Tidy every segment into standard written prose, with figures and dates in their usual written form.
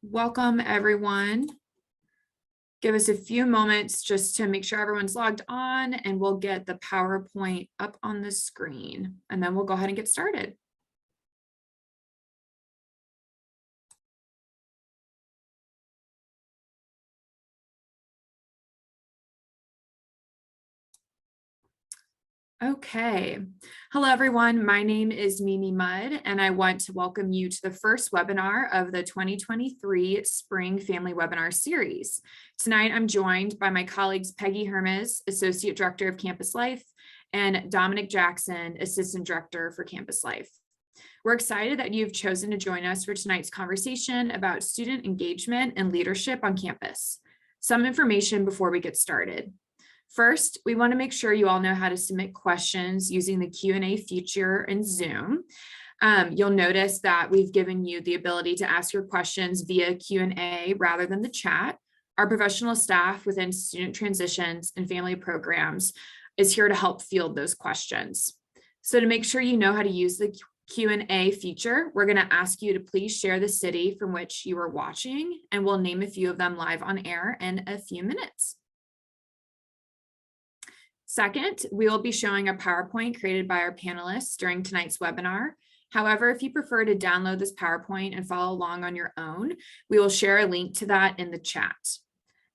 Welcome, everyone. Give us a few moments just to make sure everyone's logged on, and we'll get the PowerPoint up on the screen, and then we'll go ahead and get started. Okay. Hello, everyone. My name is Mimi Mudd, and I want to welcome you to the first webinar of the 2023 Spring Family Webinar Series. Tonight, I'm joined by my colleagues Peggy Hermes, Associate Director of Campus Life, and Dominic Jackson, Assistant Director for Campus Life. We're excited that you've chosen to join us for tonight's conversation about student engagement and leadership on campus. Some information before we get started. First, we want to make sure you all know how to submit questions using the Q&A feature in Zoom. You'll notice that we've given you the ability to ask your questions via Q&A rather than the chat. Our professional staff within student transitions and family programs is here to help field those questions. So to make sure you know how to use the Q&A feature, we're going to ask you to please share the city from which you are watching, and we'll name a few of them live on air in a few minutes. Second, we will be showing a PowerPoint created by our panelists during tonight's webinar. However, if you prefer to download this PowerPoint and follow along on your own, we will share a link to that in the chat.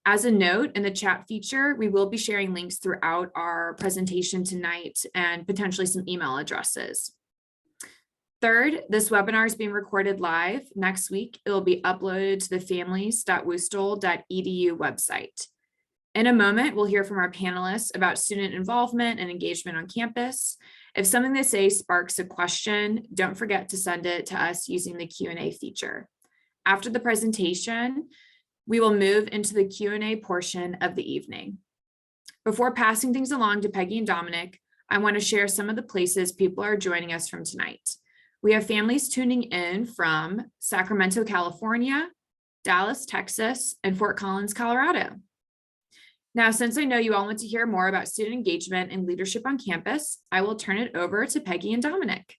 As a note, in the chat feature, we will be sharing links throughout our presentation tonight and potentially some email addresses. Third, this webinar is being recorded live. Next week, it will be uploaded to the families.wustl.edu website. In a moment, we'll hear from our panelists about student involvement and engagement on campus. If something they say sparks a question, don't forget to send it to us using the Q&A feature. After the presentation, we will move into the Q&A portion of the evening. Before passing things along to Peggy and Dominic, I want to share some of the places people are joining us from tonight. We have families tuning in from Sacramento, California, Dallas, Texas, and Fort Collins, Colorado. Now, since I know you all want to hear more about student engagement and leadership on campus, I will turn it over to Peggy and Dominic.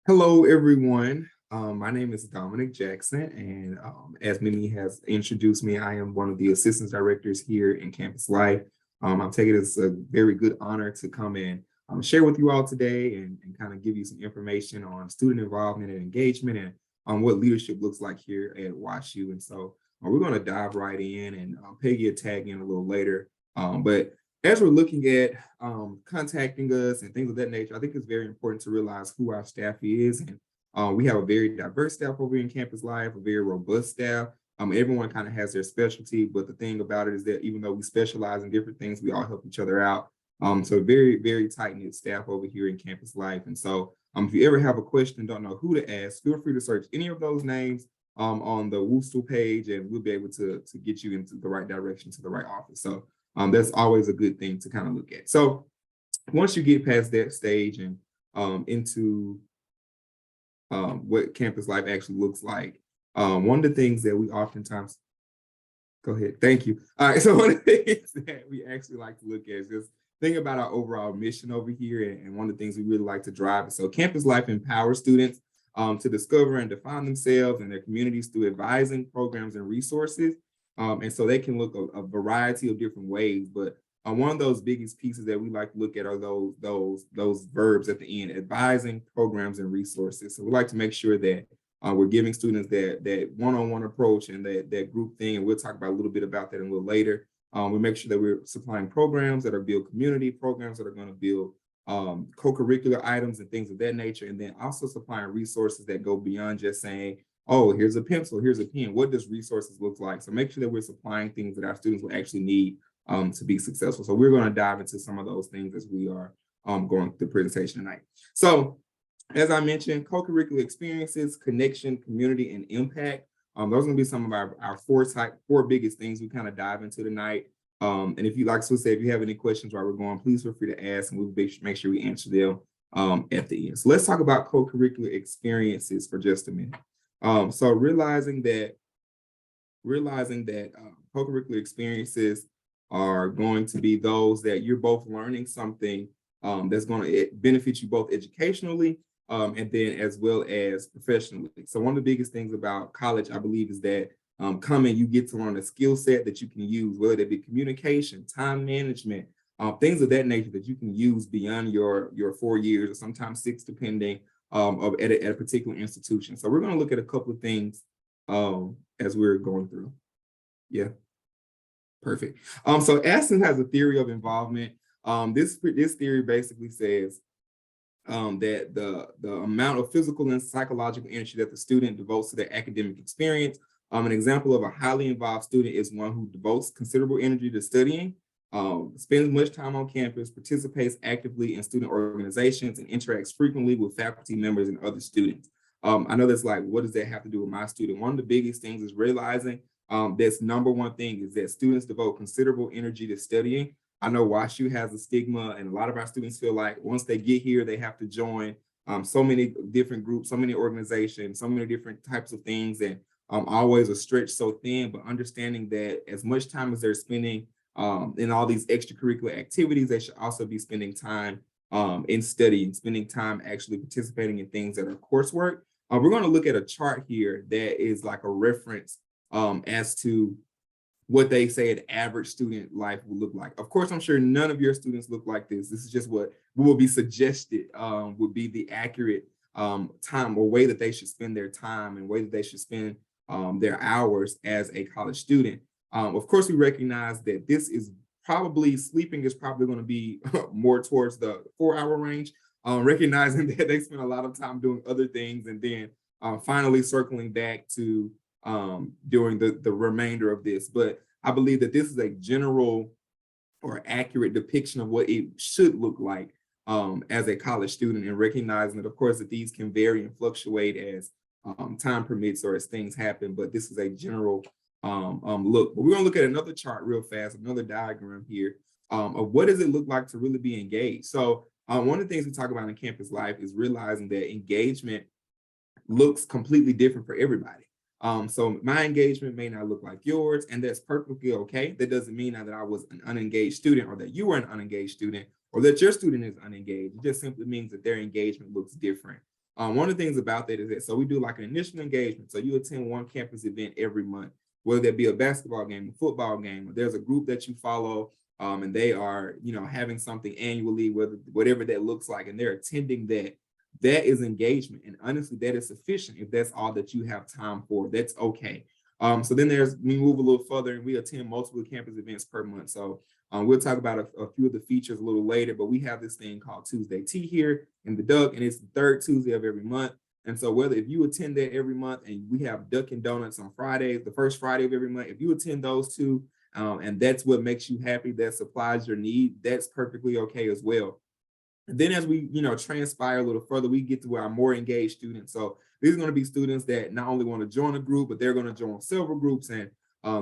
Hello, everyone. My name is Dominic Jackson, and as Mimi has introduced me, I am one of the assistant directors here in Campus Life. I'm taking it as a very good honor to come and share with you all today and kind of give you some information on student involvement and engagement and on what leadership looks like here at WashU. And so we're going to dive right in, and Peggy will tag in a little later. But as we're looking at contacting us and things of that nature, I think it's very important to realize who our staff is. And we have a very diverse staff over in Campus Life, a very robust staff. Everyone kind of has their specialty, but the thing about it is that even though we specialize in different things, we all help each other out. So very, very tight-knit staff over here in Campus Life. And so if you ever have a question and don't know who to ask, feel free to search any of those names on the WustL page, and we'll be able to get you into the right direction to the right office. So that's always a good thing to kind of look at. So once you get past that stage and into what Campus Life actually looks like, one of the things that we oftentimes, go ahead, thank you. All right, so one of the things that we actually like to look at is just think about our overall mission over here, and one of the things we really like to drive is so Campus Life empowers students to discover and define themselves and their communities through advising programs and resources. And so they can look a variety of different ways, but one of those biggest pieces that we like to look at are those verbs at the end: advising, programs, and resources. So we like to make sure that we're giving students that one-on-one approach and that group thing, and we'll talk about a little bit about that a little later. We make sure that we're supplying programs that are build community, programs that are going to build co-curricular items and things of that nature, and then also supplying resources that go beyond just saying, oh, here's a pencil, here's a pen. What does resources look like? So make sure that we're supplying things that our students will actually need to be successful. So we're going to dive into some of those things as we are going through the presentation tonight. So as I mentioned, co-curricular experiences, connection, community, and impact. Those are going to be some of our four biggest things we kind of dive into tonight. And if you like to say, if you have any questions while we're going, please feel free to ask, and we'll make sure we answer them at the end. So let's talk about co-curricular experiences for just a minute. So realizing that co-curricular experiences are going to be those that you're both learning something that's going to benefit you both educationally, and then as well as professionally. So one of the biggest things about college, I believe, is that coming, you get to learn a skill set that you can use, whether that be communication, time management, things of that nature that you can use beyond your 4 years or sometimes 6, depending at a particular institution. So we're going to look at a couple of things as we're going through. Yeah, perfect. So Aston has a theory of involvement. This theory basically says that the amount of physical and psychological energy that the student devotes to their academic experience. An example of a highly involved student is one who devotes considerable energy to studying, spends much time on campus, participates actively in student organizations, and interacts frequently with faculty members and other students. I know that's like, what does that have to do with my student? One of the biggest things is realizing that's number one thing is that students devote considerable energy to studying. I know WashU has a stigma, and a lot of our students feel like once they get here, they have to join so many different groups, so many organizations, so many different types of things, and always a stretch so thin. But understanding that as much time as they're spending in all these extracurricular activities, they should also be spending time in studying, spending time actually participating in things that are coursework. We're going to look at a chart here that is like a reference as to what they say an average student life will look like. Of course, I'm sure none of your students look like this. This is just what will be suggested would be the accurate time or way that they should spend their time and way that they should spend their hours as a college student. Of course, we recognize that this is probably, sleeping is probably going to be more towards the 4-hour range, recognizing that they spend a lot of time doing other things, and then finally circling back to during the remainder of this. But I believe that this is a general or accurate depiction of what it should look like as a college student, and recognizing that, of course, that these can vary and fluctuate as time permits or as things happen. But this is a general look. But we're going to look at another chart real fast, another diagram here of what does it look like to really be engaged. So one of the things we talk about in campus life is realizing that engagement looks completely different for everybody. So my engagement may not look like yours, and that's perfectly okay. That doesn't mean that I was an unengaged student, or that you were an unengaged student, or that your student is unengaged. It just simply means that their engagement looks different. One of the things about that is that, so we do like an initial engagement. So you attend one campus event every month, whether that be a basketball game, a football game, or there's a group that you follow, and they are, having something annually, whatever that looks like, and they're attending that. That is engagement. And honestly, that is sufficient. If that's all that you have time for, that's okay. So then we move a little further and we attend multiple campus events per month. So we'll talk about a few of the features a little later, but we have this thing called Tuesday Tea here in the Duck, and it's the third Tuesday of every month. And so if you attend that every month, and we have Duck and Donuts on Fridays, the first Friday of every month, if you attend those two, and that's what makes you happy, that supplies your need, that's perfectly okay as well. And then as we, transpire a little further, we get to our more engaged students. So these are going to be students that not only want to join a group, but they're going to join several groups, and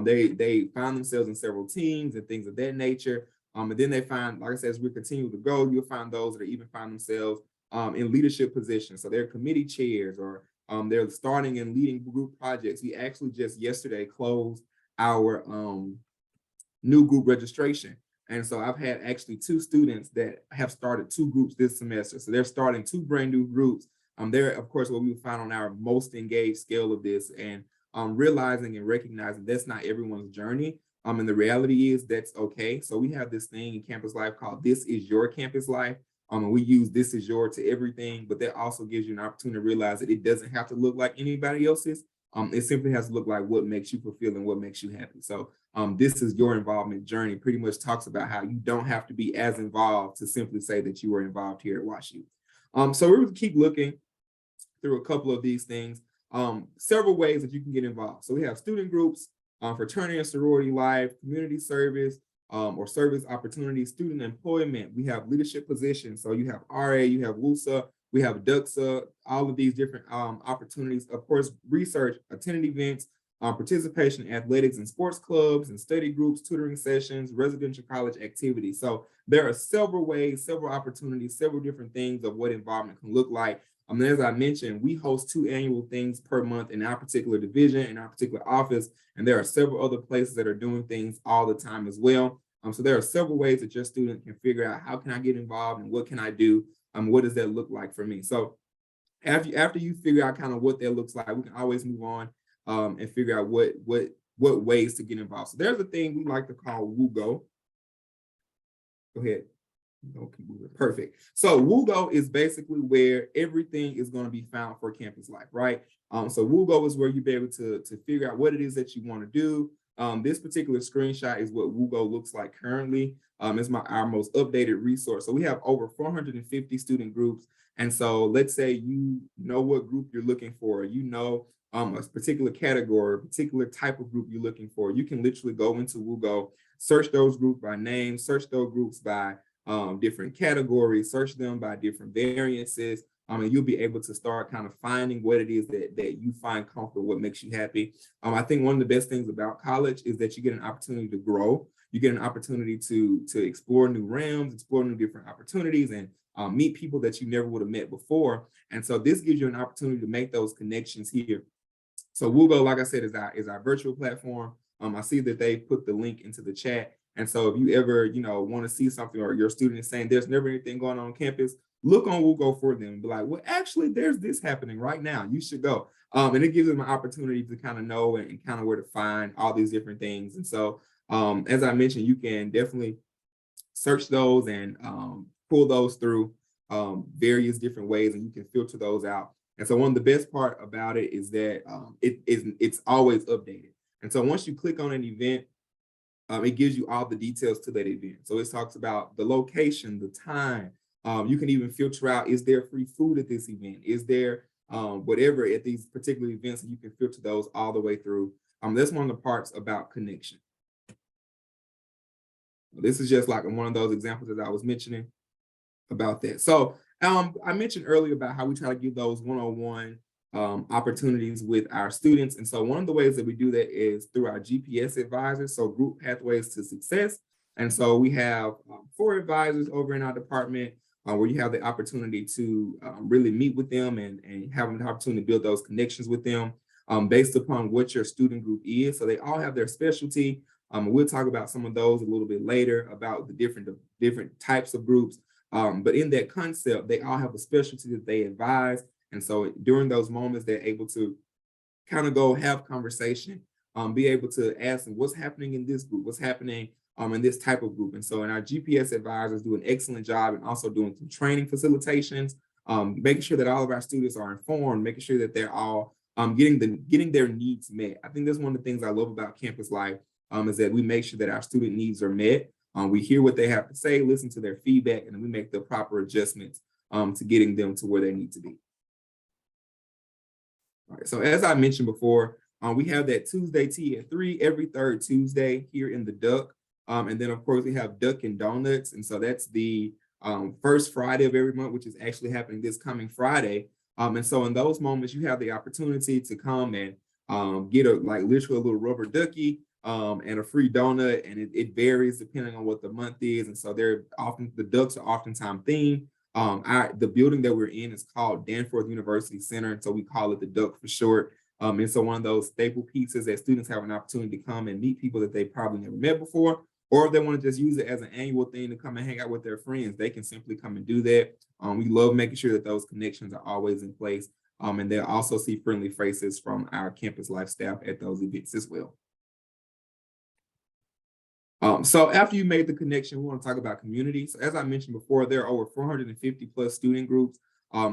they find themselves in several teams and things of that nature. And then they find, like I said, as we continue to go, you'll find those that even find themselves in leadership positions. So they're committee chairs, or they're starting and leading group projects. We actually just yesterday closed our new group registration. And so I've had actually 2 students that have started 2 groups this semester. So they're starting 2 brand new groups. They're, of course, what we found on our most engaged scale of this, and realizing and recognizing that's not everyone's journey. And the reality is that's okay. So we have this thing in campus life called This Is Your Campus Life. And we use This Is Your to everything, but that also gives you an opportunity to realize that it doesn't have to look like anybody else's. It simply has to look like what makes you fulfilled and what makes you happy. So This Is Your Involvement Journey pretty much talks about how you don't have to be as involved to simply say that you were involved here at WashU. So we're going to keep looking through a couple of these things, several ways that you can get involved. So we have student groups, fraternity and sorority life, community service, or service opportunities, student employment. We have leadership positions. So you have RA, you have WUSA, we have DUXA, all of these different opportunities. Of course, research, attending events, participation in athletics and sports clubs and study groups, tutoring sessions, residential college activities. So there are several ways, several opportunities, several different things of what involvement can look like. As I mentioned, we host 2 annual things per month in our particular division, in our particular office, and there are several other places that are doing things all the time as well. So there are several ways that your student can figure out, how can I get involved and what can I do? What does that look like for me? So after you figure out kind of what that looks like, we can always move on and figure out what ways to get involved. So there's a thing we like to call WooGo. Go ahead. Okay, perfect. So WooGo is basically where everything is going to be found for campus life, right? So WooGo is where you'll be able to figure out what it is that you want to do. This particular screenshot is what WooGo looks like currently. It's our most updated resource. So we have over 450 student groups. And so let's say you know what group you're looking for, you know a particular category, a particular type of group you're looking for. You can literally go into WooGo, search those groups by name, search those groups by different categories, search them by different variances, and you'll be able to start kind of finding what it is that you find comfortable, what makes you happy. I think one of the best things about college is that you get an opportunity to grow. You get an opportunity to explore new realms, explore new different opportunities, and meet people that you never would have met before. And so this gives you an opportunity to make those connections here. So WooGo, like I said, is our virtual platform. I see that they put the link into the chat. And so if you ever, want to see something, or your student is saying there's never anything going on campus, look on WooGo for them and be like, well, actually, there's this happening right now. You should go. And it gives them an opportunity to kind of know and kind of where to find all these different things. And so, as I mentioned, you can definitely search those and pull those through various different ways, and you can filter those out. And so one of the best part about it is that it's always updated. And so once you click on an event, it gives you all the details to that event. So it talks about the location, the time. You can even filter out, is there free food at this event? Is there whatever at these particular events? And you can filter those all the way through. That's one of the parts about connection. This is just like one of those examples that I was mentioning about that. So I mentioned earlier about how we try to give those one-on-one opportunities with our students. And so one of the ways that we do that is through our GPS advisors, so Group Pathways to Success. And so we have 4 advisors over in our department where you have the opportunity to really meet with them and have an opportunity to build those connections with them based upon what your student group is. So they all have their specialty. We'll talk about some of those a little bit later about the different types of groups. But in that concept, they all have a specialty that they advise. And so during those moments, they're able to kind of go have conversation, be able to ask them what's happening in this group, what's happening in this type of group. And so our GPS advisors do an excellent job and also doing some training facilitations, making sure that all of our students are informed, making sure that they're all getting their needs met. I think that's one of the things I love about campus life is that we make sure that our student needs are met. We hear what they have to say, listen to their feedback, and then we make the proper adjustments to getting them to where they need to be. All right, so as I mentioned before, we have that Tuesday tea at 3 every third Tuesday here in the Duck. And then, of course, we have Duck and Donuts. And so that's the first Friday of every month, which is actually happening this coming Friday. And so in those moments, you have the opportunity to come and get literally a little rubber ducky and a free donut. And it varies depending on what the month is. And so the ducks are oftentimes themed. The building that we're in is called Danforth University Center, and so we call it the Duck for short. And so one of those staple pieces that students have an opportunity to come and meet people that they probably never met before, or if they want to just use it as an annual thing to come and hang out with their friends, they can simply come and do that. We love making sure that those connections are always in place, and they'll also see friendly faces from our campus life staff at those events as well. So after you made the connection, we want to talk about community. So as I mentioned before, there are over 450 plus student groups.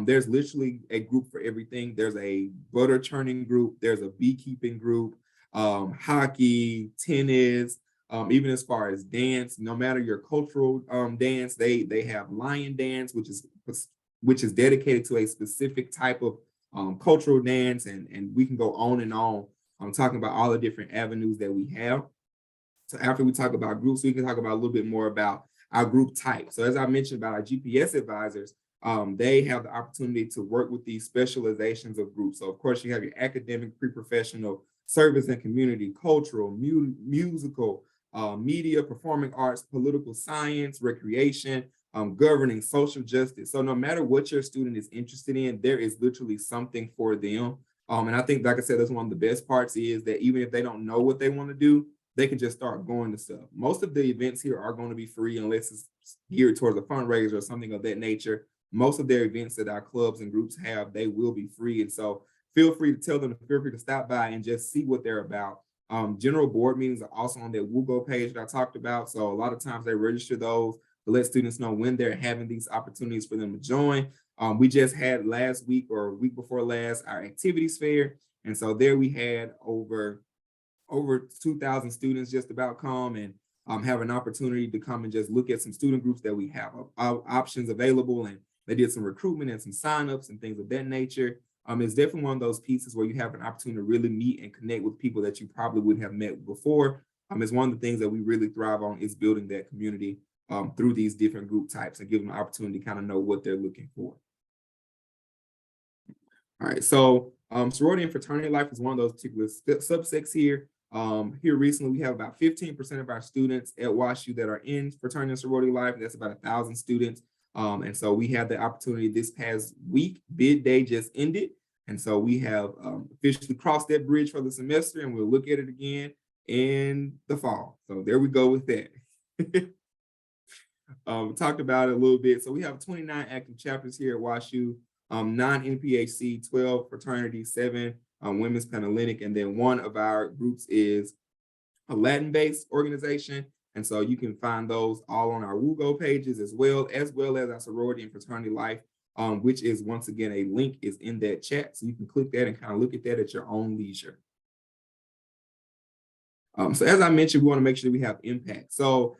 There's literally a group for everything. There's a butter churning group. There's a beekeeping group, hockey, tennis, even as far as dance, no matter your cultural dance, they have lion dance, which is dedicated to a specific type of cultural dance. And we can go on and on. I'm talking about all the different avenues that we have. So after we talk about groups, we can talk about a little bit more about our group type. So as I mentioned about our GPS advisors, they have the opportunity to work with these specializations of groups. So of course you have your academic, pre-professional, service and community, cultural, musical, media, performing arts, political science, recreation, governing, social justice. So no matter what your student is interested in, there is literally something for them. And I think, like I said, that's one of the best parts is that even if they don't know what they want to do, they can just start going to stuff. Most of the events here are going to be free unless it's geared towards a fundraiser or something of that nature. most of their events that our clubs and groups have, they will be free. And so feel free to tell them, feel free to stop by and just see what they're about. General board meetings are also on their WooGo page that I talked about. So a lot of times they register those to let students know when they're having these opportunities for them to join. We just had last week or week before last, our activities fair. And so there we had over 2,000 students just about come and have an opportunity to come and just look at some student groups that we have options available. And they did some recruitment and some signups and things of that nature. It's definitely one of those pieces where you have an opportunity to really meet and connect with people that you probably wouldn't have met before. It's one of the things that we really thrive on is building that community through these different group types and giving them an opportunity to kind of know what they're looking for. All right, so sorority and fraternity life is one of those particular subsects here. Here recently, we have about 15% of our students at WashU that are in fraternity and sorority life. That's about 1,000 students. And so we had the opportunity this past week, bid day just ended. And so we have officially crossed that bridge for the semester, and we'll look at it again in the fall. So there we go with that. We talked about it a little bit. So we have 29 active chapters here at WashU, 9 NPHC, 12 fraternity, 7 women's Panhellenic, and then one of our groups is a Latin-based organization. And so you can find those all on our WooGo pages as well as our sorority and fraternity life, which is, once again, a link is in that chat. So you can click that and kind of look at that at your own leisure. So as I mentioned, we want to make sure we have impact. So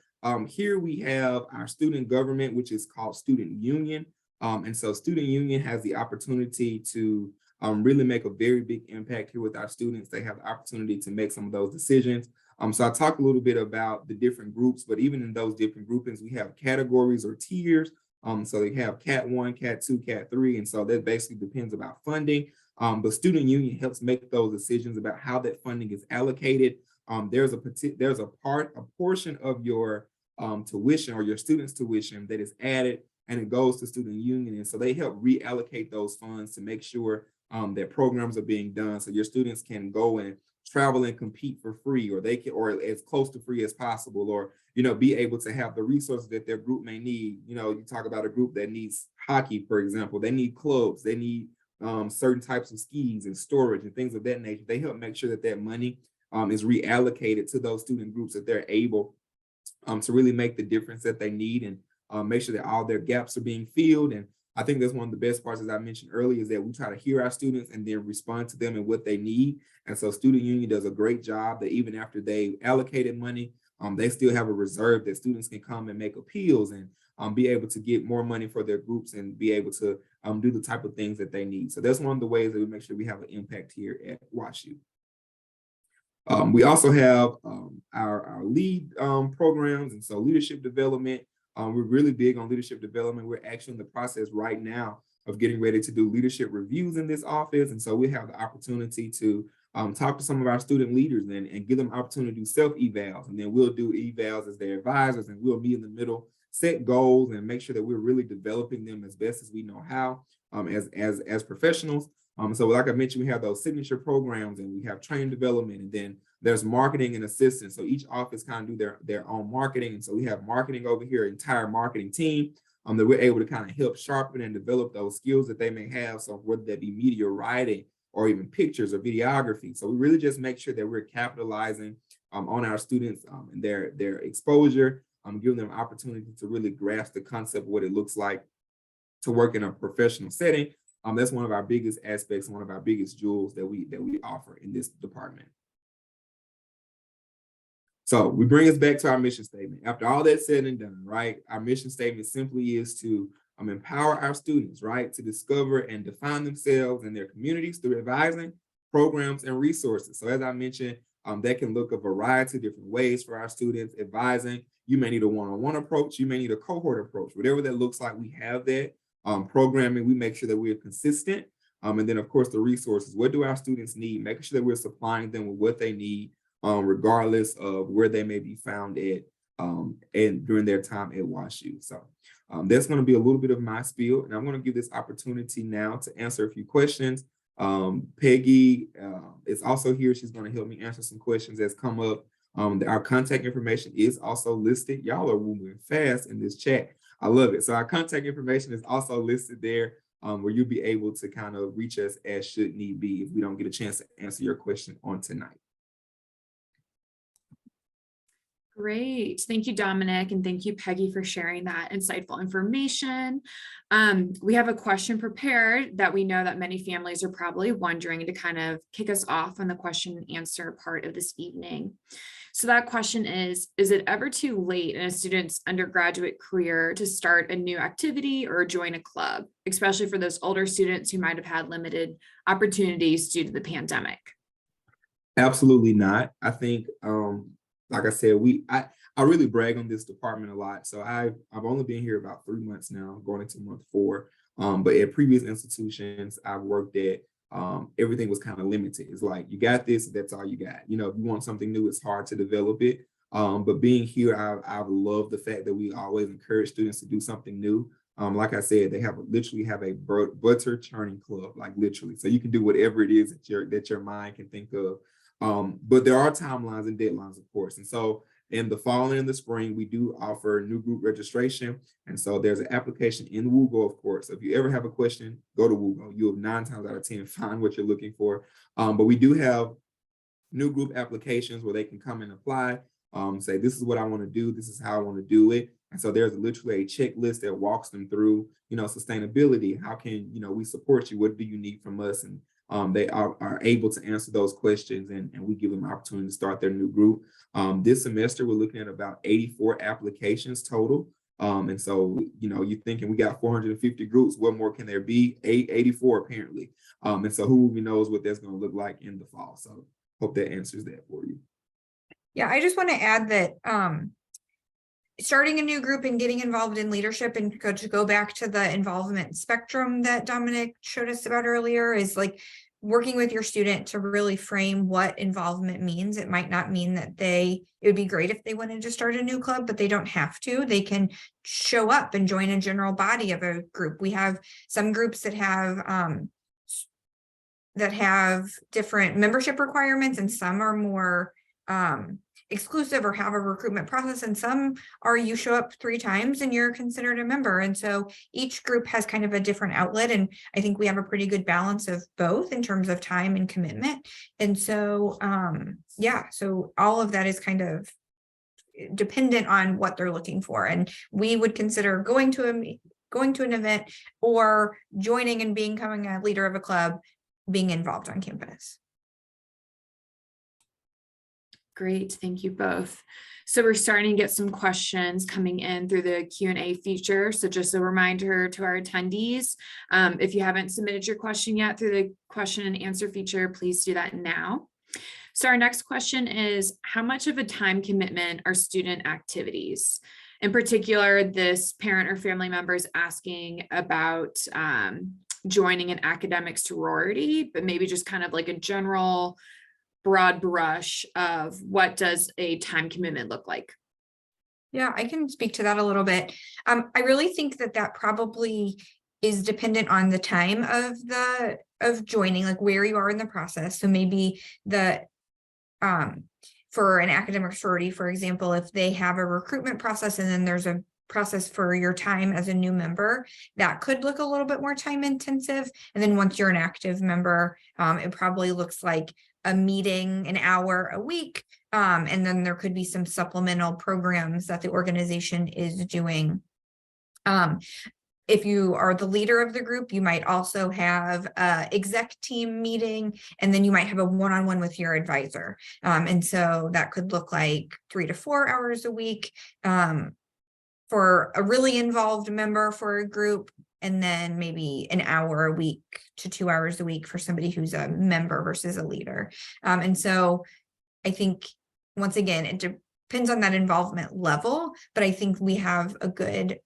here we have our student government, which is called Student Union. And so Student Union has the opportunity to really make a very big impact here with our students. They have the opportunity to make some of those decisions. So I talked a little bit about the different groups, but even in those different groupings, we have categories or tiers. So they have Cat 1, Cat 2, Cat 3. And so that basically depends about funding. But Student Union helps make those decisions about how that funding is allocated. There's a portion of your tuition or your students' tuition that is added and it goes to Student Union. And so they help reallocate those funds to make sure that programs are being done. So your students can go and travel and compete for free, or they can, or as close to free as possible, or, be able to have the resources that their group may need. You talk about a group that needs hockey, for example, they need clubs, they need certain types of skis and storage and things of that nature. They help make sure that that money is reallocated to those student groups that they're able to really make the difference that they need and make sure that all their gaps are being filled. And I think that's one of the best parts, as I mentioned earlier, is that we try to hear our students and then respond to them and what they need. And so Student Union does a great job that even after they allocated money, they still have a reserve that students can come and make appeals and be able to get more money for their groups and be able to do the type of things that they need. So that's one of the ways that we make sure we have an impact here at WashU. We also have our lead programs, and so leadership development. We're really big on leadership development. We're actually in the process right now of getting ready to do leadership reviews in this office. And so we have the opportunity to talk to some of our student leaders and give them opportunity to do self-evals. And then we'll do evals as their advisors, and we'll meet in the middle, set goals, and make sure that we're really developing them as best as we know how as professionals. So like I mentioned, we have those signature programs and we have training development, and then there's marketing and assistance. So each office kind of do their own marketing. And so we have marketing over here, entire marketing team that we're able to kind of help sharpen and develop those skills that they may have. So whether that be media writing or even pictures or videography. So we really just make sure that we're capitalizing on our students and their exposure, giving them opportunity to really grasp the concept of what it looks like to work in a professional setting. That's one of our biggest aspects, one of our biggest jewels that we offer in this department. So we bring us back to our mission statement. After all that's said and done, right? Our mission statement simply is to empower our students, right, to discover and define themselves and their communities through advising, programs, and resources. So as I mentioned, that can look a variety of different ways for our students. Advising, you may need a one-on-one approach, you may need a cohort approach, whatever that looks like, we have that. Programming, we make sure that we're consistent. And then of course the resources, what do our students need? Making sure that we're supplying them with what they need, regardless of where they may be found at and during their time at WashU. So that's going to be a little bit of my spiel, and I'm going to give this opportunity now to answer a few questions. Peggy is also here. She's going to help me answer some questions that's come up. Our contact information is also listed. Y'all are moving fast in this chat. I love it. So our contact information is also listed there, where you'll be able to kind of reach us as should need be if we don't get a chance to answer your question on tonight. Great. Thank you, Dominic, and thank you, Peggy, for sharing that insightful information. We have a question prepared that we know that many families are probably wondering to kind of kick us off on the question and answer part of this evening. So that question is it ever too late in a student's undergraduate career to start a new activity or join a club, especially for those older students who might have had limited opportunities due to the pandemic? Absolutely not. I think, like I said, I really brag on this department a lot. So I've only been here about 3 months now, going into month 4. But at previous institutions I've worked at, everything was kind of limited. It's like, you got this, that's all you got. You know, if you want something new, it's hard to develop it. But being here, I've loved the fact that we always encourage students to do something new. Like I said, they literally have a butter churning club, like literally. So you can do whatever it is that your mind can think of. But there are timelines and deadlines, of course. And so in the fall and in the spring, we do offer new group registration. And so there's an application in WooGo, of course. So if you ever have a question, go to WooGo. You'll 9 times out of 10 find what you're looking for. But we do have new group applications where they can come and apply, say, this is what I want to do. This is how I want to do it. And so there's literally a checklist that walks them through, sustainability. How can, we support you? What do you need from us? And they are able to answer those questions, and we give them an opportunity to start their new group. This semester, we're looking at about 84 applications total. And so, you're thinking we got 450 groups. What more can there be? 84 apparently. And so who knows what that's going to look like in the fall. So hope that answers that for you. Yeah, I just want to add that starting a new group and getting involved in leadership, and to go back to the involvement spectrum that Dominic showed us about earlier, is like working with your student to really frame what involvement means. It might not mean that it would be great if they wanted to start a new club, but they don't have to. They can show up and join a general body of a group. We have some groups that have different membership requirements, and some are more exclusive or have a recruitment process, and some are you show up 3 times and you're considered a member. And so each group has kind of a different outlet, and I think we have a pretty good balance of both in terms of time and commitment. And so so all of that is kind of dependent on what they're looking for, and we would consider going to an event or joining and becoming a leader of a club, being involved on campus. Great, thank you both. So we're starting to get some questions coming in through the Q&A feature. So just a reminder to our attendees, if you haven't submitted your question yet through the question and answer feature, please do that now. So our next question is, how much of a time commitment are student activities? In particular, this parent or family member is asking about joining an academic sorority, but maybe just kind of like a general broad brush of what does a time commitment look like? Yeah, I can speak to that a little bit. I really think that probably is dependent on the time of joining, like where you are in the process. So maybe for an academic sorority, for example, if they have a recruitment process and then there's a process for your time as a new member, that could look a little bit more time intensive. And then once you're an active member, it probably looks like a meeting an hour a week. And then there could be some supplemental programs that the organization is doing. If you are the leader of the group, you might also have an exec team meeting, and then you might have a one-on-one with your advisor. And so that could look like 3 to 4 hours a week for a really involved member for a group, and then maybe an hour a week to 2 hours a week for somebody who's a member versus a leader. And so I think, once again, it depends on that involvement level, but I think we have a good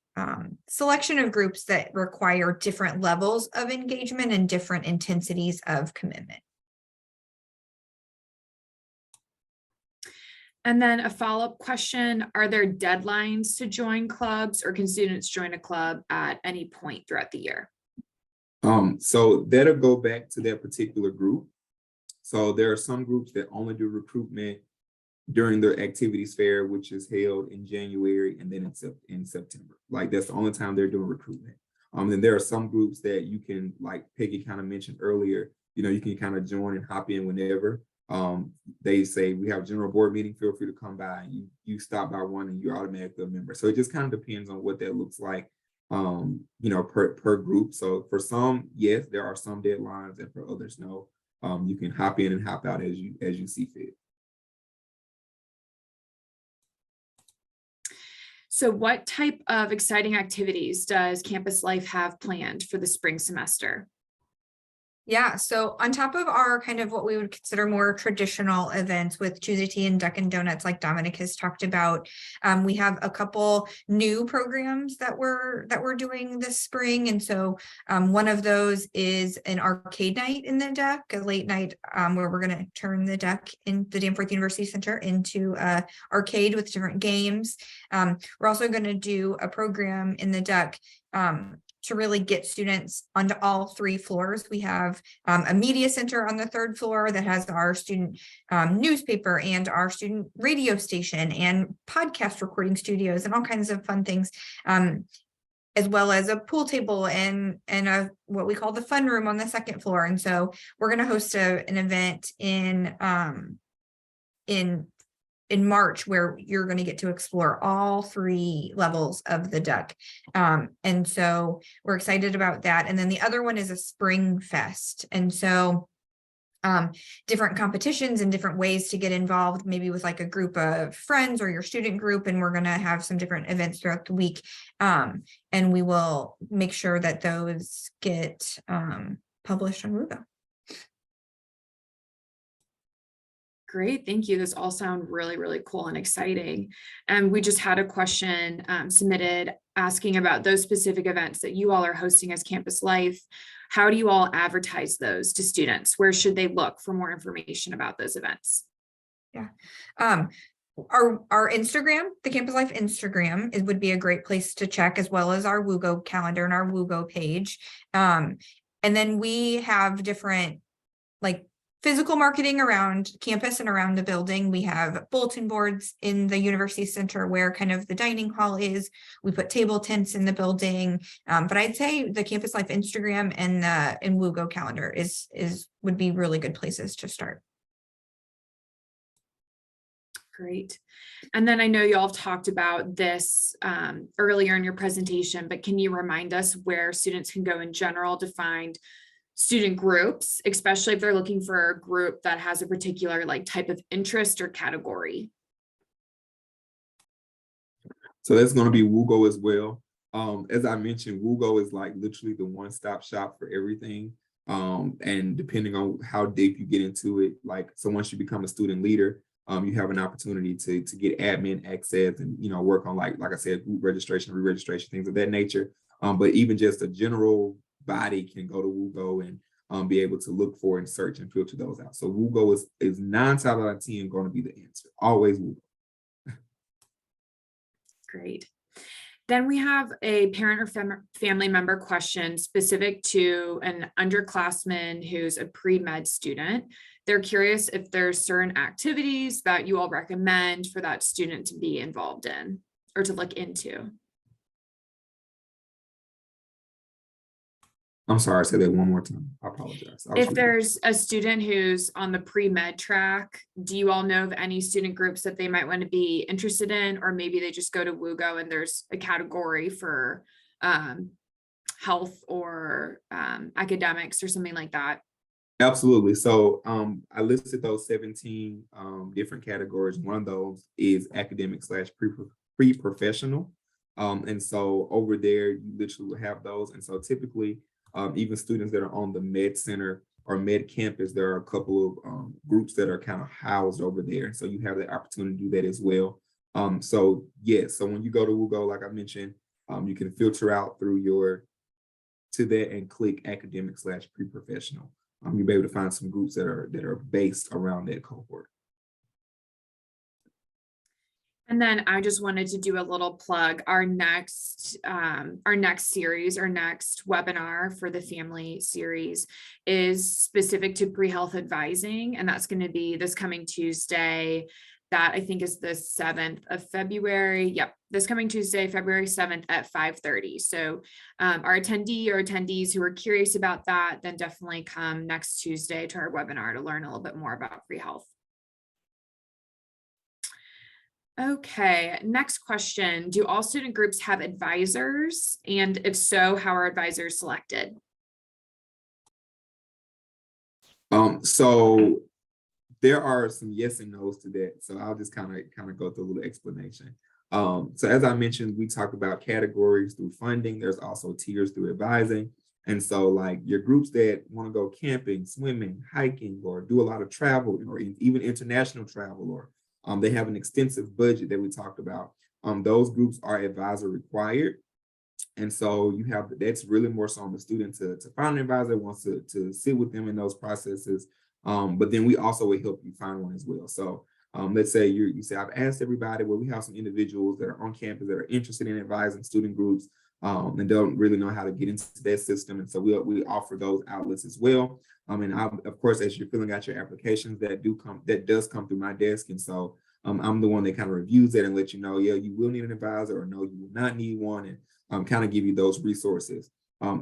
selection of groups that require different levels of engagement and different intensities of commitment. And then a follow-up question, are there deadlines to join clubs, or can students join a club at any point throughout the year? So that'll go back to that particular group. So there are some groups that only do recruitment during their activities fair, which is held in January and then in September. Like that's the only time they're doing recruitment. Then there are some groups that you can, like Peggy kind of mentioned earlier, you can kind of join and hop in whenever. They say we have a general board meeting, feel free to come by. You stop by one and you're automatically a member. So it just kind of depends on what that looks like, per group. So for some, yes, there are some deadlines, and for others, no. You can hop in and hop out as you see fit. So what type of exciting activities does Campus Life have planned for the spring semester? Yeah, so on top of our kind of what we would consider more traditional events with Tuesday Tea and Dunkin' Donuts, like Dominic has talked about, we have a couple new programs that we're doing this spring. And so one of those is an arcade night in the deck, a late night where we're going to turn the deck in the Danforth University Center into a arcade with different games. We're also going to do a program in the deck to really get students onto all 3 floors. We have a media center on the 3rd floor that has our student newspaper and our student radio station and podcast recording studios and all kinds of fun things, as well as a pool table and a what we call the fun room on the 2nd floor. And so we're going to host an event in March where you're going to get to explore all 3 levels of the deck. And so we're excited about that. And then the other one is a spring fest. And so different competitions and different ways to get involved, maybe with like a group of friends or your student group. And we're going to have some different events throughout the week. And we will make sure that those get published on WooGo. Great, thank you. This all sound really, really cool and exciting. And we just had a question submitted asking about those specific events that you all are hosting as Campus Life. How do you all advertise those to students? Where should they look for more information about those events? Yeah. Our Instagram, the Campus Life Instagram, would be a great place to check, as well as our WooGo calendar and our WooGo page. And then we have different like physical marketing around campus and around the building. We have bulletin boards in the university center where kind of the dining hall is. We put table tents in the building. But I'd say the Campus Life Instagram and WooGo calendar would be really good places to start. Great. And then I know you all have talked about this earlier in your presentation, but can you remind us where students can go in general to find student groups, especially if they're looking for a group that has a particular like type of interest or category? So that's going to be WooGo as well. As I mentioned, WooGo is like literally the one-stop shop for everything. And depending on how deep you get into it, like, so once you become a student leader, you have an opportunity to get admin access and, work on like I said, group registration, re-registration, things of that nature. But even just a general body can go to WooGo and be able to look for and search and filter those out. So WooGo is 9 times out of 10 going to be the answer. Always WooGo. Great. Then we have a parent or family member question specific to an underclassman who's a pre-med student. They're curious if there's certain activities that you all recommend for that student to be involved in or to look into. I'm sorry, say that one more time. I apologize. If there's a student who's on the pre-med track, do you all know of any student groups that they might want to be interested in? Or maybe they just go to WooGo and there's a category for health or academics or something like that? Absolutely. So I listed those 17 different categories. One of those is academic / pre-professional. And so over there, you literally will have those. And so typically, even students that are on the med center or med campus, there are a couple of groups that are kind of housed over there. So you have the opportunity to do that as well. So yes, so when you go to WooGo, like I mentioned, you can filter out through to that and click academic / pre-professional. You'll be able to find some groups that are based around that cohort. And then I just wanted to do a little plug. Our next series, our next webinar for the family series is specific to pre-health advising. And that's going to be this coming Tuesday That I think is the 7th of February. Yep, this coming Tuesday, February 7th at 5:30. So our attendee or attendees who are curious about that, then definitely come next Tuesday to our webinar to learn a little bit more about pre-health. Okay, next question. Do all student groups have advisors? And if so, how are advisors selected? So there are some yes and no's to that. So I'll just kind of go through a little explanation. So as I mentioned, we talk about categories through funding. There's also tiers through advising. And so like your groups that want to go camping, swimming, hiking, or do a lot of travel, or even international travel, or they have an extensive budget that we talked about. Those groups are advisor required. And so you have, that's really more so on the student to find an advisor that wants to sit with them in those processes. But then we also will help you find one as well. So let's say you say, I've asked everybody, well, we have some individuals that are on campus that are interested in advising student groups and don't really know how to get into that system. And so we offer those outlets as well. And of course, as you're filling out your applications, that does come through my desk. And so I'm the one that kind of reviews it and let you know, yeah, you will need an advisor, or no, you will not need one, and kind of give you those resources.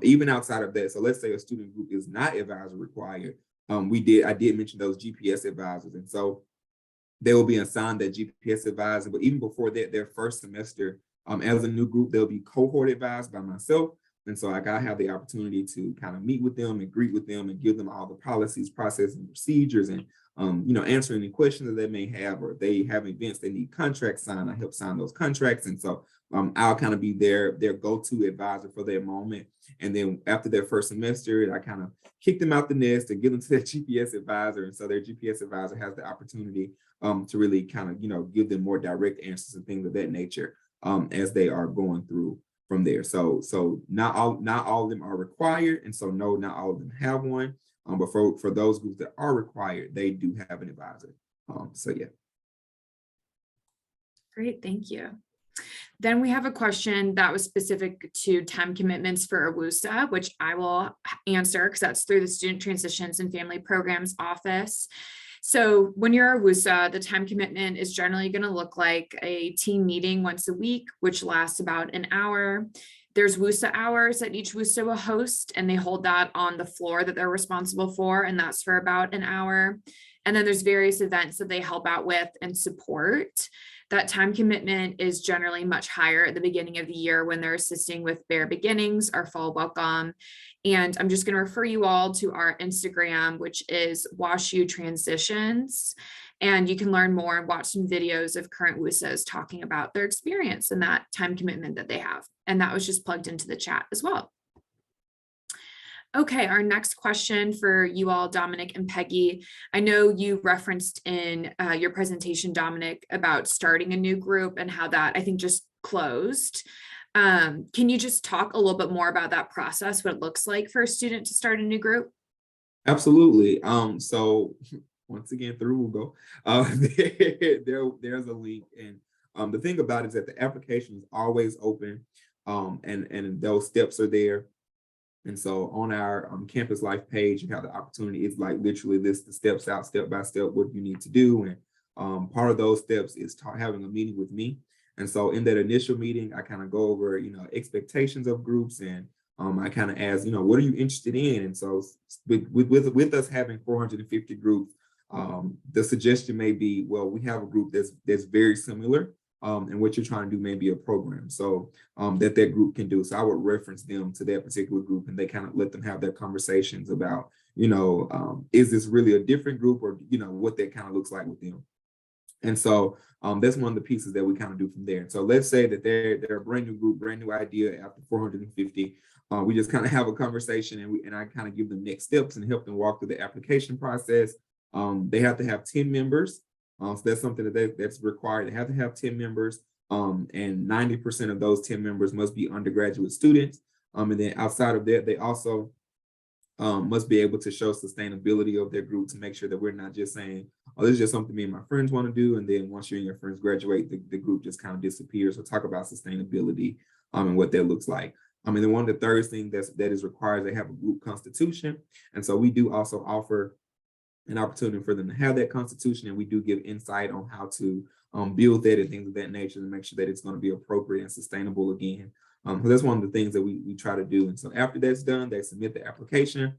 Even outside of that, so let's say a student group is not advisor required. I did mention those GPS advisors, and so they will be assigned that GPS advisor. But even before that, their first semester, as a new group, they'll be cohort advised by myself. And so like I have the opportunity to kind of meet with them and greet with them and give them all the policies, processes, and procedures, and answer any questions that they may have, or if they have events they need contracts signed, I help sign those contracts. And so I'll kind of be their go-to advisor for their moment. And then after their first semester, I kind of kick them out the nest and give them to their GPS advisor. And so their GPS advisor has the opportunity to really kind of, give them more direct answers and things of that nature as they are going through from there. So not all of them are required. And so no, not all of them have one. But for those groups that are required, they do have an advisor. So yeah. Great, thank you. Then we have a question that was specific to time commitments for AWUSA, which I will answer because that's through the Student Transitions and Family Programs Office. So when you're AWUSA, the time commitment is generally going to look like a team meeting once a week, which lasts about an hour. There's WUSA hours that each WUSA will host, and they hold that on the floor that they're responsible for, and that's for about an hour. And then there's various events that they help out with and support. That time commitment is generally much higher at the beginning of the year when they're assisting with Bare Beginnings, our fall welcome. And I'm just going to refer you all to our Instagram, which is WashU Transitions. And you can learn more and watch some videos of current WUSAs talking about their experience and that time commitment that they have. And that was just plugged into the chat as well. Okay, our next question for you all, Dominic and Peggy. I know you referenced in your presentation, Dominic, about starting a new group and how that I think just closed. Can you just talk a little bit more about that process, what it looks like for a student to start a new group? Absolutely. So once again, through Google, there's a link, and the thing about it is that the application is always open, and those steps are there. And so on our campus life page, you have the opportunity. It's like literally list the steps out, step by step, what you need to do. And part of those steps is having a meeting with me. And so in that initial meeting, I kind of go over, expectations of groups, and I kind of ask, what are you interested in? And so with us having 450 groups, the suggestion may be, well, we have a group that's very similar. And what you're trying to do may be a program, so that group can do. So I would reference them to that particular group, and they kind of let them have their conversations about, is this really a different group, or, what that kind of looks like with them. And so that's one of the pieces that we kind of do from there. So let's say that they're a brand new group, brand new idea after 450. We just kind of have a conversation, and I kind of give them next steps and help them walk through the application process. They have to have 10 members. So that's something that's required. They have to have 10 members, and 90% of those 10 members must be undergraduate students. And then outside of that, they also must be able to show sustainability of their group, to make sure that we're not just saying, oh, this is just something me and my friends want to do, and then once you and your friends graduate, the group just kind of disappears. So talk about sustainability and what that looks like. And then one of the third things that is required is they have a group constitution. And so we do also offer an opportunity for them to have that constitution, and we do give insight on how to build that and things of that nature to make sure that it's going to be appropriate and sustainable again. So that's one of the things that we try to do. And so after that's done, they submit the application.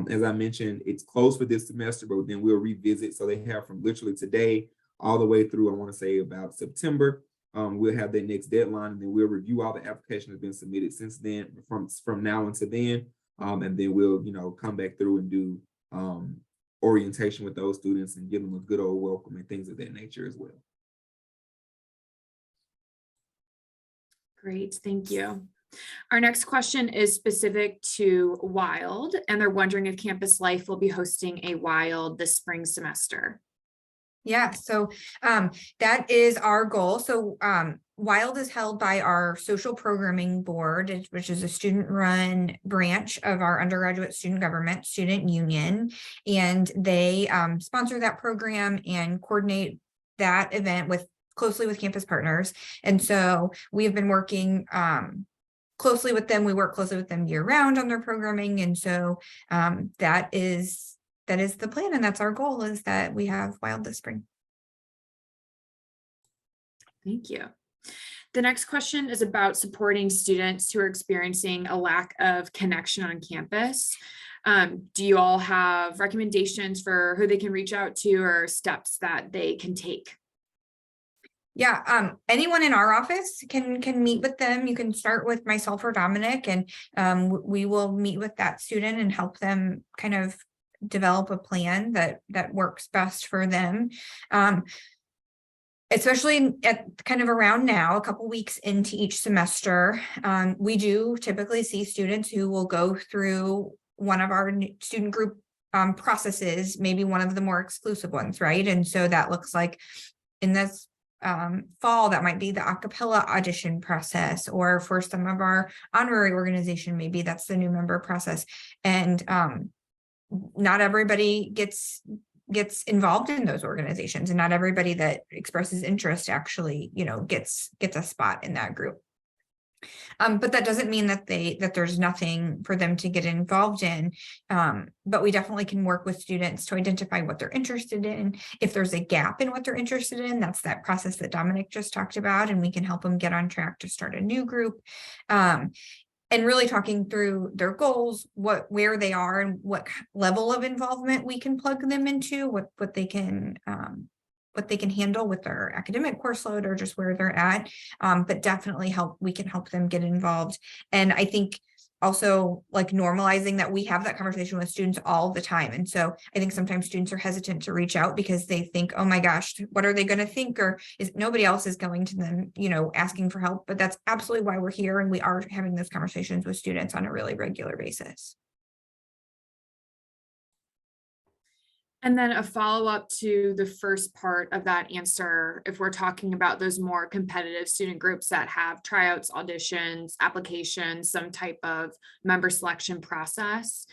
As I mentioned, it's closed for this semester, but then we'll revisit. So they have from literally today all the way through, I want to say about September. We'll have their next deadline, and then we'll review all the applications that have been submitted since then, from now until then. And then we'll, come back through and do orientation with those students and give them a good old welcome and things of that nature as well. Great, thank you. Our next question is specific to WILD, and they're wondering if Campus Life will be hosting a WILD this spring semester. Yeah, so that is our goal. So WILD is held by our social programming board, which is a student-run branch of our undergraduate student government, student union, and they sponsor that program and coordinate that event closely with campus partners. And so we have been working closely with them. We work closely with them year-round on their programming, and so that is the plan, and that's our goal, is that we have WILD this spring. Thank you. The next question is about supporting students who are experiencing a lack of connection on campus. Do you all have recommendations for who they can reach out to or steps that they can take? Yeah, anyone in our office can meet with them. You can start with myself or Dominic, and we will meet with that student and help them kind of develop a plan that works best for them. Especially at kind of around now, a couple weeks into each semester, we do typically see students who will go through one of our student group processes, maybe one of the more exclusive ones, right? And so that looks like in this fall, that might be the a cappella audition process, or for some of our honorary organization, maybe that's the new member process. And not everybody gets involved in those organizations, and not everybody that expresses interest actually, gets a spot in that group. But that doesn't mean that there's nothing for them to get involved in. But we definitely can work with students to identify what they're interested in. If there's a gap in what they're interested in, that's that process that Dominic just talked about, and we can help them get on track to start a new group. And really talking through their goals, where they are, and what level of involvement we can plug them into, what they can handle with their academic course load, or just where they're at. But definitely we can help them get involved. And I think also, like, normalizing that we have that conversation with students all the time. And so I think sometimes students are hesitant to reach out because they think, oh my gosh, what are they going to think? Or nobody else is going to them, asking for help. But that's absolutely why we're here. And we are having those conversations with students on a really regular basis. And then a follow-up to the first part of that answer, if we're talking about those more competitive student groups that have tryouts, auditions, applications, some type of member selection process,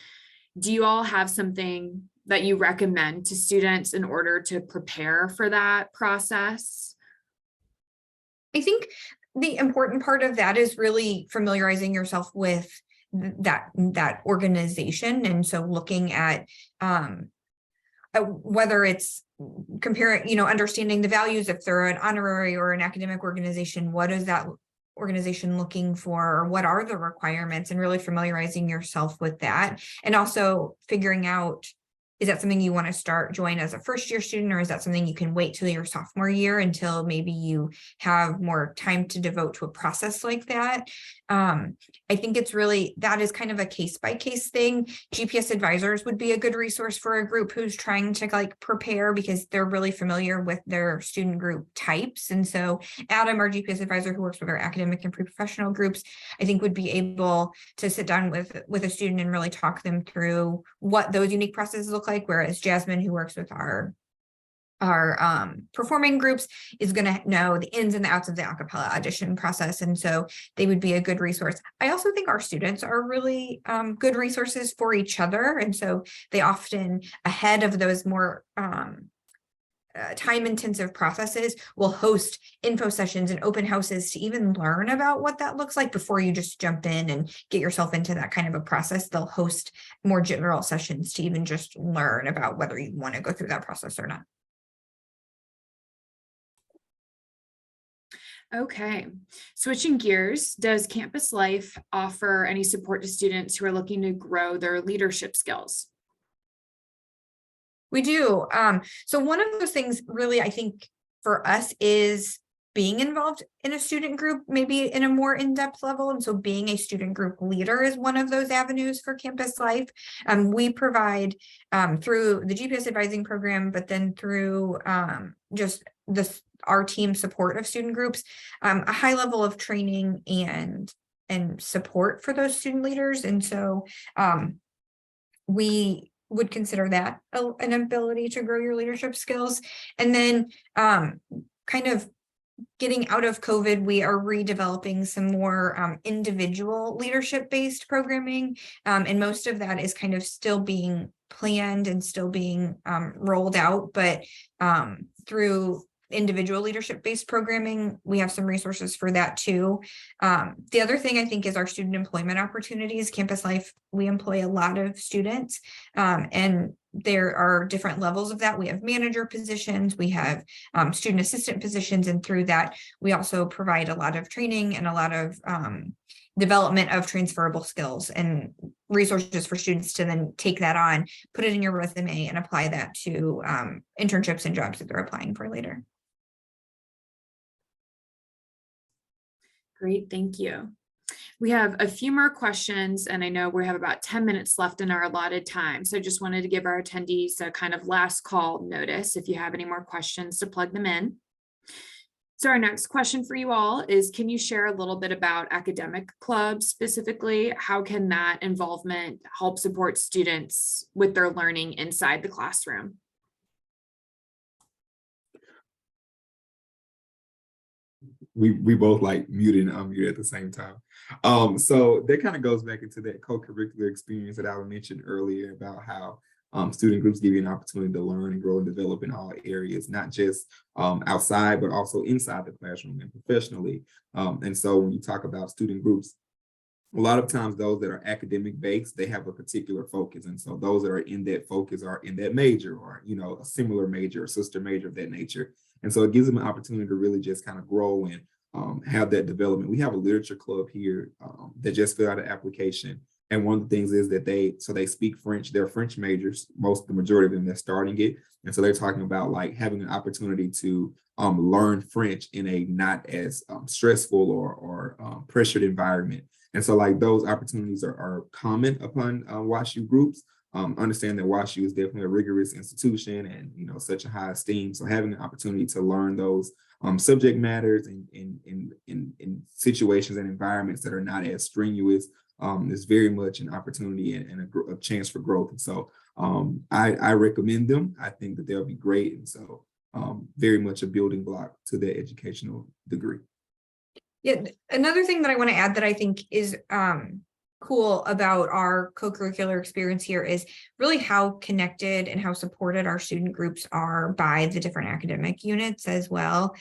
do you all have something that you recommend to students in order to prepare for that process? I think the important part of that is really familiarizing yourself with that organization. And so looking at whether it's comparing, understanding the values, if they're an honorary or an academic organization, what is that organization looking for, or what are the requirements, and really familiarizing yourself with that. And also figuring out, is that something you want to join as a first year student, or is that something you can wait till your sophomore year until maybe you have more time to devote to a process like that? I think that is kind of a case-by-case thing. GPS advisors would be a good resource for a group who's trying to prepare, because they're really familiar with their student group types. And so Adam, our GPS advisor who works with our academic and pre-professional groups, I think would be able to sit down with a student and really talk them through what those unique processes look like. Whereas Jasmine, who works with our performing groups, is going to know the ins and the outs of the a cappella audition process. And so they would be a good resource. I also think our students are really good resources for each other. And so they often, ahead of those more time-intensive processes will host info sessions and open houses to even learn about what that looks like before you just jump in and get yourself into that kind of a process. They'll host more general sessions to even just learn about whether you want to go through that process or not. Okay, switching gears, does Campus Life offer any support to students who are looking to grow their leadership skills? We do. So one of those things really, I think for us is being involved in a student group, maybe in a more in-depth level. And so being a student group leader is one of those avenues for Campus Life. We provide through the GPS advising program, but then through just our team support of student groups, a high level of training and support for those student leaders. And so we would consider that an ability to grow your leadership skills. And then kind of getting out of COVID, we are redeveloping some more individual leadership-based programming. And most of that is kind of still being planned and still being rolled out, but through individual leadership-based programming, we have some resources for that too. The other thing I think is our student employment opportunities. Campus Life, we employ a lot of students, and there are different levels of that. We have manager positions, we have student assistant positions, and through that, we also provide a lot of training and a lot of development of transferable skills and resources for students to then take that on, put it in your resume, and apply that to internships and jobs that they're applying for later. Great, thank you. We have a few more questions, and I know we have about 10 minutes left in our allotted time. So I just wanted to give our attendees a kind of last call notice if you have any more questions to plug them in. So our next question for you all is, can you share a little bit about academic clubs specifically? How can that involvement help support students with their learning inside the classroom? We both like muted and unmuted at the same time. So that kind of goes back into that co-curricular experience that I mentioned earlier about how student groups give you an opportunity to learn and grow and develop in all areas, not just outside, but also inside the classroom and professionally. And so when you talk about student groups, a lot of times those that are academic based, they have a particular focus. And so those that are in that focus are in that major or, you know, a similar major or sister major of that nature. And so it gives them an opportunity to really just kind of grow and have that development. We have a literature club here that just filled out an application. And one of the things is that they speak French, they're French majors, the majority of them, they're starting it. And so they're talking about like having an opportunity to learn French in a not as stressful or pressured environment. And so like those opportunities are common upon WashU groups. Understand that WashU is definitely a rigorous institution and, you know, such a high esteem. So having an opportunity to learn those subject matters in situations and environments that are not as strenuous is very much an opportunity and a chance for growth. And so I recommend them. I think that they'll be great. And so very much a building block to their educational degree. Yeah, another thing that I want to add that I think is cool about our co-curricular experience here is really how connected and how supported our student groups are by the different academic units as well.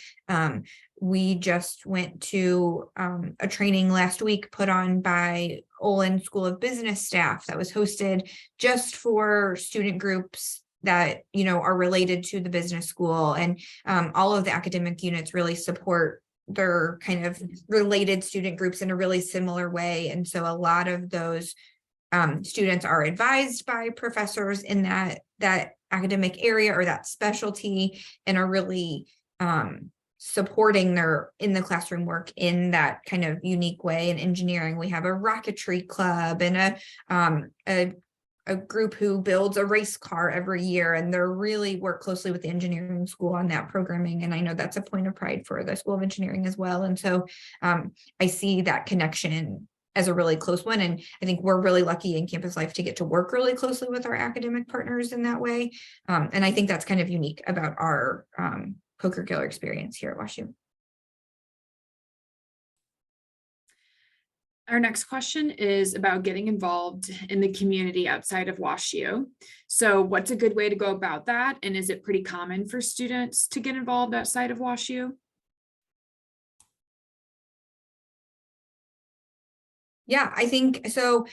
We just went to a training last week put on by Olin School of Business staff that was hosted just for student groups that, you know, are related to the business school, and all of the academic units really support their kind of related student groups in a really similar way. And so a lot of those students are advised by professors in that academic area or that specialty, and are really supporting their in the classroom work in that kind of unique way. In engineering, we have a rocketry club and a group who builds a race car every year, and they're really work closely with the engineering school on that programming. And I know that's a point of pride for the School of Engineering as well. And so I see that connection as a really close one. And I think we're really lucky in Campus Life to get to work really closely with our academic partners in that way. And I think that's kind of unique about our co-curricular experience here at WashU. Our next question is about getting involved in the community outside of WashU. So what's a good way to go about that? And is it pretty common for students to get involved outside of WashU? Yeah, I think so.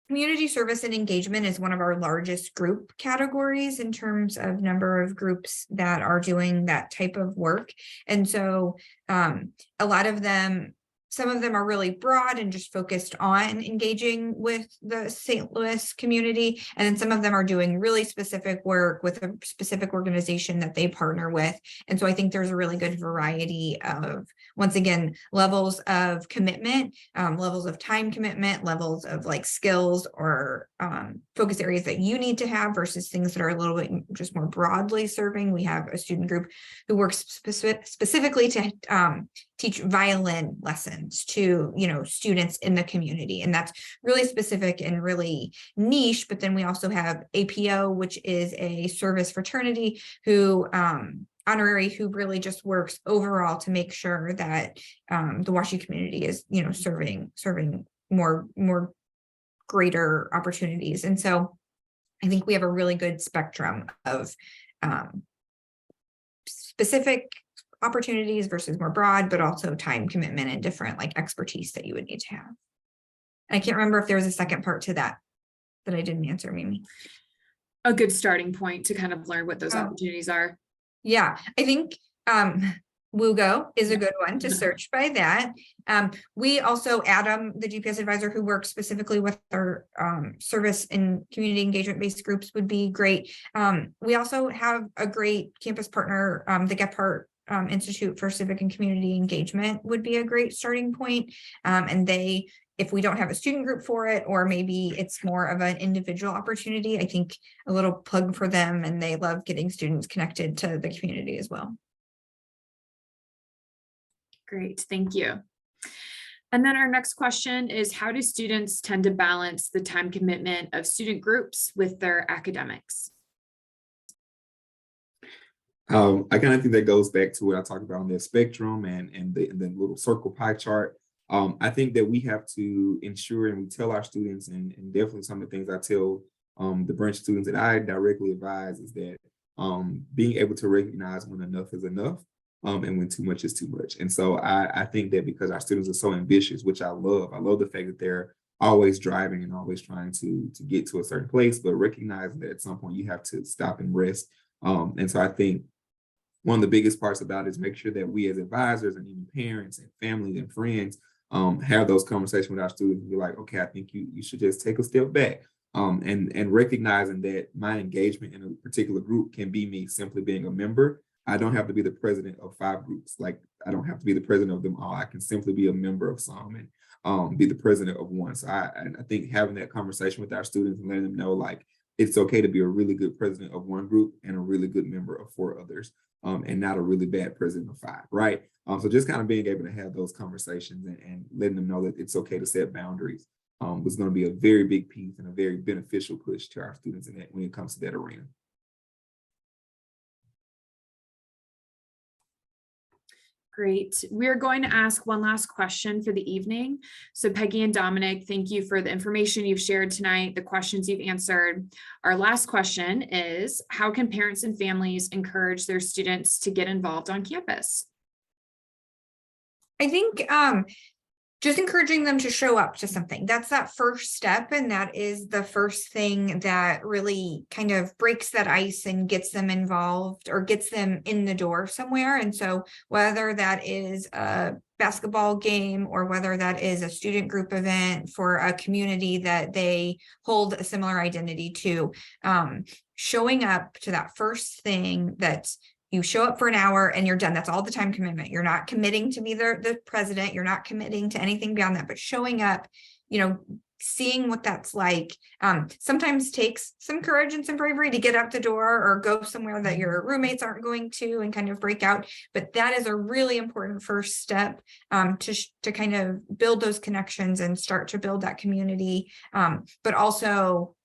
Community service and engagement is one of our largest group categories in terms of number of groups that are doing that type of work. And so a lot of them, some of them are really broad and just focused on engaging with the St. Louis community. And then some of them are doing really specific work with a specific organization that they partner with. And so I think there's a really good variety of, once again, levels of commitment, levels of time commitment, levels of like skills or focus areas that you need to have versus things that are a little bit just more broadly serving. We have a student group who works specifically to teach violin lessons to, students in the community. And that's really specific and really niche. But then we also have APO, which is a service fraternity who honorary, who really just works overall to make sure that the WashU community is, serving more greater opportunities. And so I think we have a really good spectrum of specific opportunities versus more broad, but also time commitment and different like expertise that you would need to have. And I can't remember if there was a second part to that I didn't answer, Mimi. A good starting point to kind of learn what those opportunities are. Yeah, I think WUGO is a good one to search by that. We also, Adam, the GPS advisor who works specifically with our service and community engagement based groups would be great. We also have a great campus partner, the Gephardt Institute for Civic and Community Engagement would be a great starting point. And if we don't have a student group for it, or maybe it's more of an individual opportunity, I think a little plug for them, and they love getting students connected to the community as well. Great, thank you. And then our next question is, how do students tend to balance the time commitment of student groups with their academics? I kind of think that goes back to what I talked about on the spectrum and the little circle pie chart. I think that we have to ensure, and we tell our students, and definitely some of the things I tell the branch students that I directly advise, is that being able to recognize when enough is enough and when too much is too much. And so I think that because our students are so ambitious, which I love the fact that they're always driving and always trying to get to a certain place, but recognizing that at some point you have to stop and rest. And so I think one of the biggest parts about it is make sure that we as advisors and even parents and families and friends have those conversations with our students and be like, okay, I think you should just take a step back. And recognizing that my engagement in a particular group can be me simply being a member. I don't have to be the president of 5 groups. Like, I don't have to be the president of them all. I can simply be a member of some and be the president of one. So I think having that conversation with our students and letting them know, like, it's okay to be a really good president of one group and a really good member of 4 others, and not a really bad president of 5, right? So just kind of being able to have those conversations and letting them know that it's okay to set boundaries was going to be a very big piece and a very beneficial push to our students in that when it comes to that arena. Great. We're going to ask one last question for the evening. So Peggy and Dominic, thank you for the information you've shared tonight, the questions you've answered. Our last question is, how can parents and families encourage their students to get involved on campus? I think just encouraging them to show up to something. That's that first step. And that is the first thing that really kind of breaks that ice and gets them involved or gets them in the door somewhere. And so whether that is a basketball game or whether that is a student group event for a community that they hold a similar identity to, showing up to that first thing that's you show up for an hour and you're done. That's all the time commitment. You're not committing to be the president. You're not committing to anything beyond that, but showing up, seeing what that's like, sometimes takes some courage and some bravery to get out the door or go somewhere that your roommates aren't going to and kind of break out. But that is a really important first step to kind of build those connections and start to build that community. But also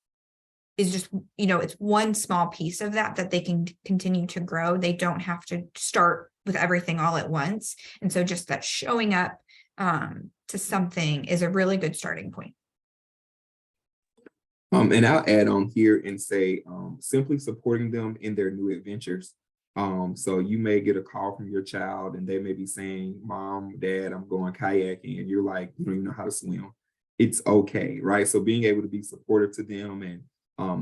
is just, it's one small piece of that they can continue to grow. They don't have to start with everything all at once. And so just that showing up, to something is a really good starting point. And I'll add on here and say, simply supporting them in their new adventures. So you may get a call from your child and they may be saying, Mom, Dad, I'm going kayaking. And you're like, you don't even know how to swim. It's okay, right? So being able to be supportive to them and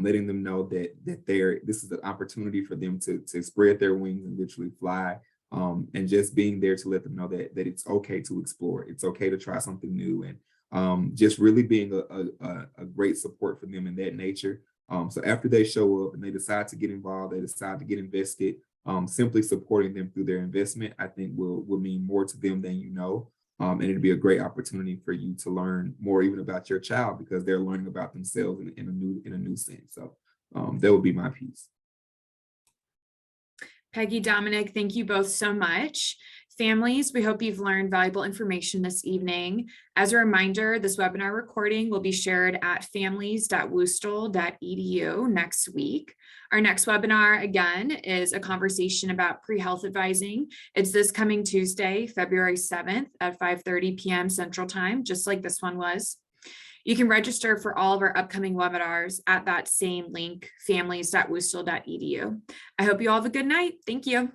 letting them know that this is an opportunity for them to spread their wings and literally fly. And just being there to let them know that it's okay to explore. It's okay to try something new, and just really being a great support for them in that nature. So after they show up and they decide to get involved, they decide to get invested, simply supporting them through their investment, I think will mean more to them than you know. And it'd be a great opportunity for you to learn more even about your child because they're learning about themselves in a new sense. So that would be my piece. Peggy, Dominic, thank you both so much. Families, we hope you've learned valuable information this evening. As a reminder, this webinar recording will be shared at families.woostel.edu next week. Our next webinar, again, is a conversation about pre-health advising. It's this coming Tuesday, February 7th at 5:30 p.m. Central Time, just like this one was. You can register for all of our upcoming webinars at that same link, families.woostel.edu. I hope you all have a good night. Thank you.